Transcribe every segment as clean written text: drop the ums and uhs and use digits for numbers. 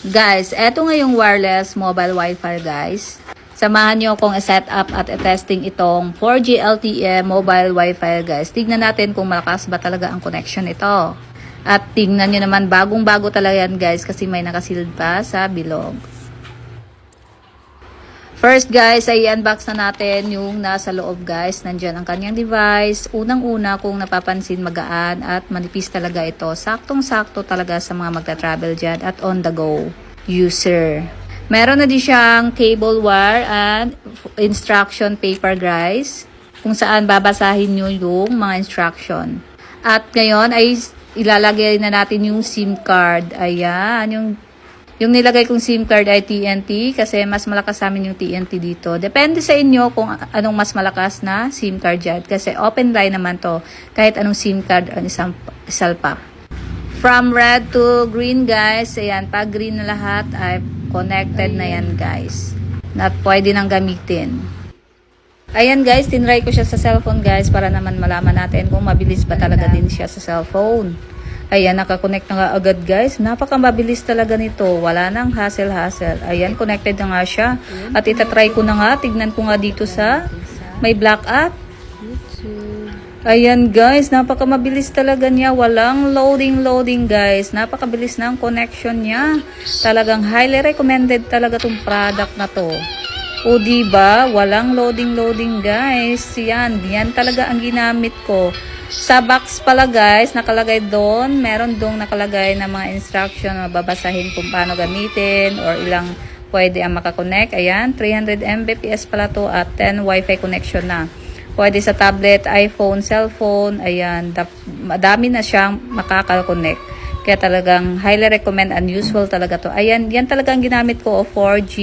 Guys, eto nga yung wireless mobile Wi-Fi guys. Samahan nyo akong i-set up at i-testing itong 4G LTE mobile Wi-Fi guys. Tignan natin kung malakas ba talaga ang connection ito. At tignan nyo naman, bagong-bago talaga yan guys kasi may nakasealed pa sa bilog. First guys, ay i-unbox na natin yung nasa loob guys. Nandyan ang kanyang device. Unang-una kung napapansin, magaan at manipis talaga ito. Saktong-sakto talaga sa mga magta-travel dyan at on the go user. Meron na din siyang cable wire and instruction paper guys. Kung saan babasahin nyo yung mga instruction. At ngayon ay ilalagay na natin yung SIM card. Ayan, yung nilagay kong SIM card ay TNT kasi mas malakas sa amin yung TNT dito. Depende sa inyo kung anong mas malakas na SIM card dyan. Kasi open line naman to. Kahit anong SIM card ang isalpak. From red to green guys. Ayan, pag green na lahat ay connected na yan guys. Na pwede nang gamitin. Ayan guys, tinry ko siya sa cellphone guys para naman malaman natin kung mabilis ba talaga din siya sa cellphone. Ayan, nakakonect na nga agad guys. Napakamabilis talaga nito. Wala nang hassle-hassle. Ayan, connected na nga siya. At itatry ko na nga. Tignan ko nga dito sa may black app. Ayan guys, napakamabilis talaga niya. Walang loading guys. Napakabilis na ang connection niya. Talagang highly recommended talaga tong product na to. O diba? Walang loading guys. Yan talaga ang ginamit ko. Sa box pala guys, nakalagay doon, meron doon nakalagay na mga instruction na babasahin kung paano gamitin or ilang pwede ang makakonect. Ayan, 300 Mbps pala to at 10 Wi-Fi connection na. Pwede sa tablet, iPhone, cellphone, ayan, madami na siyang makakakonect. Kaya talagang highly recommend and useful talaga to. Ayan, yan talaga ang ginamit ko, 4G.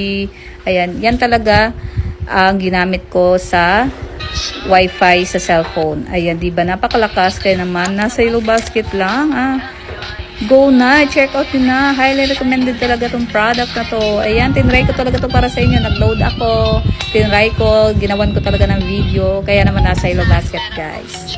Ayan, yan talaga ang ginamit ko sa Wi-Fi sa cellphone. Ayan, diba? Napakalakas. Kaya naman, nasa yellow basket lang. Go na. Check out yun na. Highly recommended talaga tong product na to. Ayan, tinry ko talaga to para sa inyo. Nag-load ako. Tinry ko. Ginawan ko talaga ng video. Kaya naman nasa yellow basket, guys.